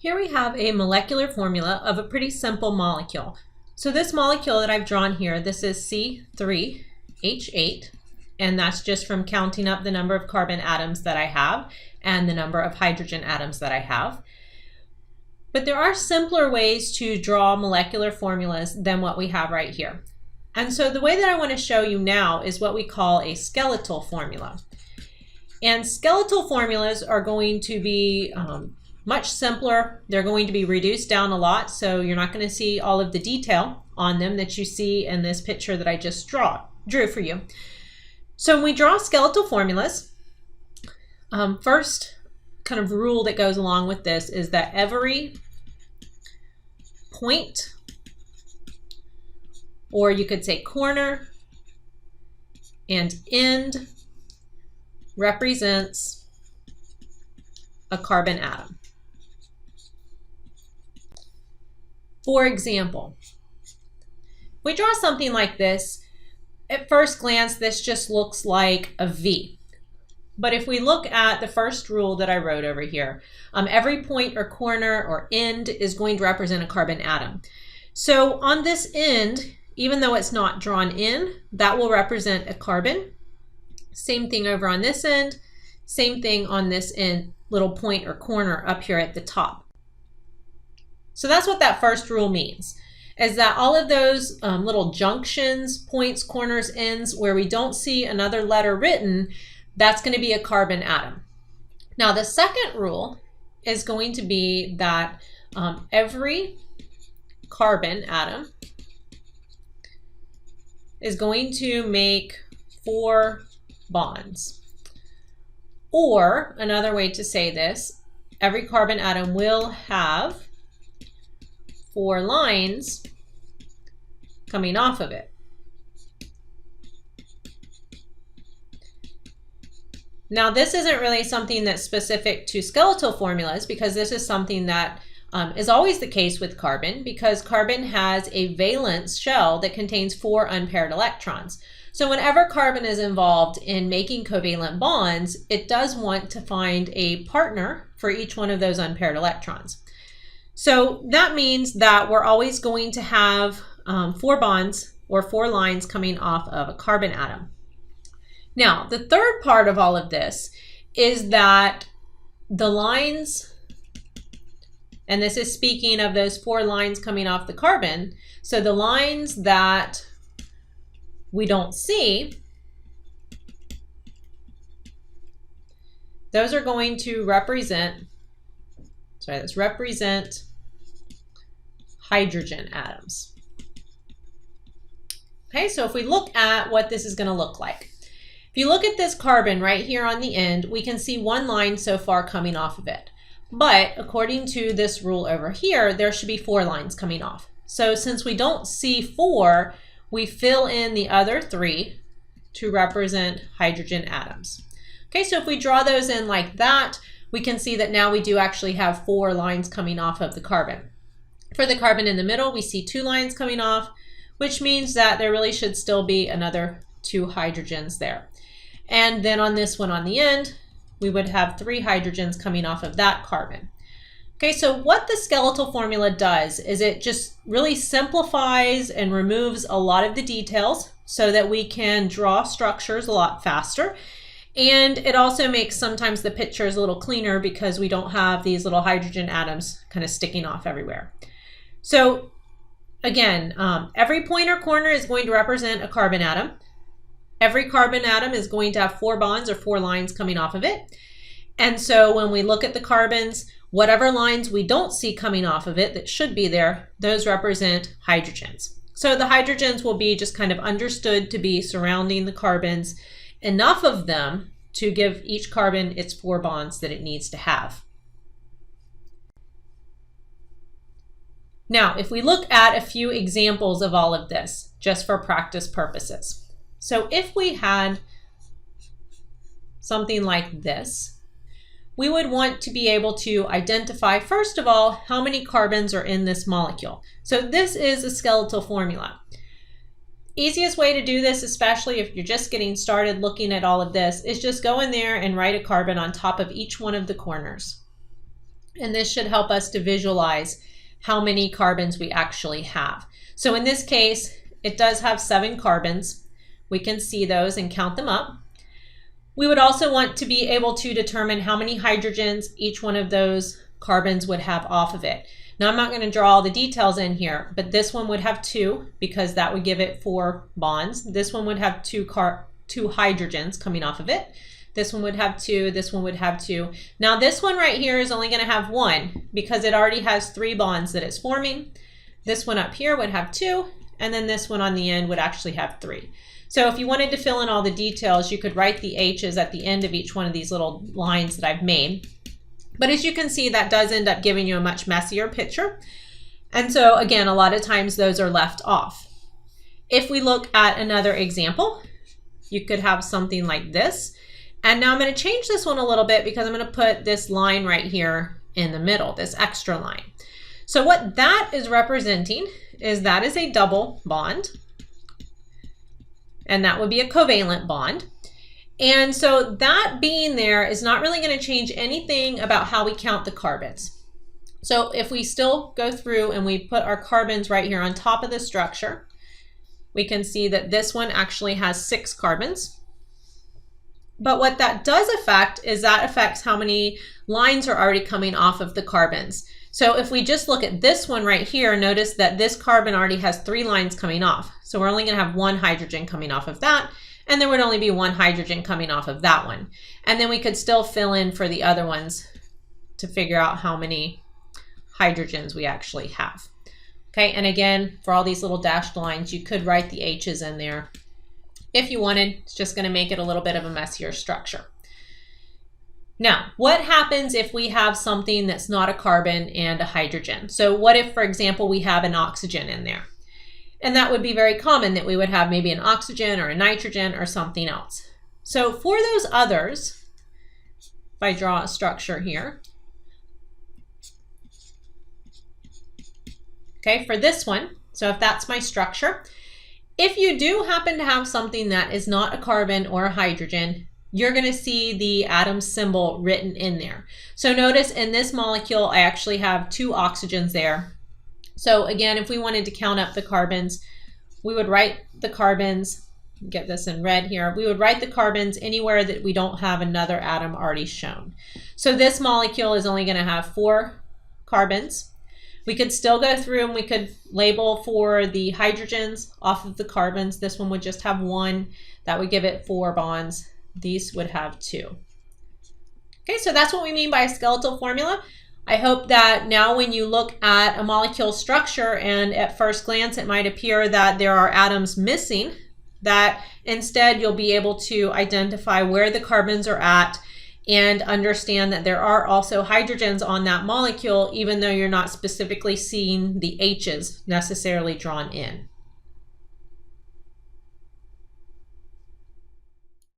Here we have a molecular formula of a pretty simple molecule. So this molecule that I've drawn here, this is C3H8, and that's just from counting up the number of carbon atoms that I have and the number of hydrogen atoms that I have. But there are simpler ways to draw molecular formulas than what we have right here. And so the way that I want to show you now is what we call a skeletal formula. And skeletal formulas are going to be much simpler. They're going to be reduced down a lot, so you're not going to see all of the detail on them that you see in this picture that I just drew for you. So when we draw skeletal formulas, first kind of rule that goes along with this is that every point, or you could say corner, and end represents a carbon atom. For example, if we draw something like this, at first glance, this just looks like a V. But if we look at the first rule that I wrote over here, every point or corner or end is going to represent a carbon atom. So on this end, even though it's not drawn in, that will represent a carbon. Same thing over on this end, same thing on this end, little point or corner up here at the top. So that's what that first rule means, is that all of those little junctions, points, corners, ends, where we don't see another letter written, that's going to be a carbon atom. Now the second rule is going to be that every carbon atom is going to make 4 bonds. Or another way to say this, every carbon atom will have 4 lines coming off of it. Now this isn't really something that's specific to skeletal formulas, because this is something that is always the case with carbon, because carbon has a valence shell that contains 4 unpaired electrons. So whenever carbon is involved in making covalent bonds, it does want to find a partner for each one of those unpaired electrons. So that means that we're always going to have 4 bonds or 4 lines coming off of a carbon atom. Now, the third part of all of this is that the lines, and this is speaking of those 4 lines coming off the carbon, so the lines that we don't see, those are going to represent, let's represent hydrogen atoms. Okay, so if we look at what this is going to look like. If you look at this carbon right here on the end, we can see 1 line so far coming off of it. But according to this rule over here, there should be 4 lines coming off. So since we don't see 4, we fill in the other 3 to represent hydrogen atoms. Okay, so if we draw those in like that, we can see that now we do actually have 4 lines coming off of the carbon. For the carbon in the middle, we see 2 lines coming off, which means that there really should still be another 2 hydrogens there. And then on this one on the end, we would have 3 hydrogens coming off of that carbon. Okay, so what the skeletal formula does is it just really simplifies and removes a lot of the details so that we can draw structures a lot faster. And it also makes sometimes the pictures a little cleaner because we don't have these little hydrogen atoms kind of sticking off everywhere. So again, every point or corner is going to represent a carbon atom. Every carbon atom is going to have 4 bonds or 4 lines coming off of it. And so when we look at the carbons, whatever lines we don't see coming off of it that should be there, those represent hydrogens. So the hydrogens will be just kind of understood to be surrounding the carbons, enough of them to give each carbon its 4 bonds that it needs to have. Now, if we look at a few examples of all of this, just for practice purposes. So if we had something like this, we would want to be able to identify, first of all, how many carbons are in this molecule. So this is a skeletal formula. Easiest way to do this, especially if you're just getting started looking at all of this, is just go in there and write a carbon on top of each one of the corners. And this should help us to visualize how many carbons we actually have. So in this case, it does have 7 carbons. We can see those and count them up. We would also want to be able to determine how many hydrogens each one of those carbons would have off of it. Now I'm not going to draw all the details in here, but this one would have 2 because that would give it 4 bonds. This one would have 2 hydrogens coming off of it. This one would have 2, this one would have 2. Now this one right here is only going to have 1 because it already has 3 bonds that it's forming. This one up here would have 2, and then this one on the end would actually have 3. So if you wanted to fill in all the details, you could write the H's at the end of each one of these little lines that I've made. But as you can see, that does end up giving you a much messier picture. And so again, a lot of times those are left off. If we look at another example, you could have something like this. And now I'm going to change this one a little bit because I'm going to put this line right here in the middle, this extra line. So what that is representing is that is a double bond. And that would be a covalent bond. And so that being there is not really going to change anything about how we count the carbons. So if we still go through and we put our carbons right here on top of the structure, we can see that this one actually has 6 carbons. But what that does affect is that affects how many lines are already coming off of the carbons. So if we just look at this one right here, notice that this carbon already has 3 lines coming off. So we're only going to have 1 hydrogen coming off of that, and there would only be 1 hydrogen coming off of that one. And then we could still fill in for the other ones to figure out how many hydrogens we actually have. Okay, and again, for all these little dashed lines, you could write the H's in there if you wanted. It's just going to make it a little bit of a messier structure. Now, what happens if we have something that's not a carbon and a hydrogen? So what if, for example, we have an oxygen in there? And that would be very common that we would have maybe an oxygen or a nitrogen or something else. So for those others, if I draw a structure here, okay, for this one, so if that's my structure, if you do happen to have something that is not a carbon or a hydrogen, you're going to see the atom symbol written in there. So notice in this molecule, I actually have 2 oxygens there. So again, if we wanted to count up the carbons, we would write the carbons, get this in red here, we would write the carbons anywhere that we don't have another atom already shown. So this molecule is only going to have 4 carbons. We could still go through and we could label for the hydrogens off of the carbons. This one would just have 1. That would give it 4 bonds. These would have 2. Okay, so that's what we mean by a skeletal formula. I hope that now when you look at a molecule structure and at first glance it might appear that there are atoms missing, that instead you'll be able to identify where the carbons are at and understand that there are also hydrogens on that molecule, even though you're not specifically seeing the H's necessarily drawn in.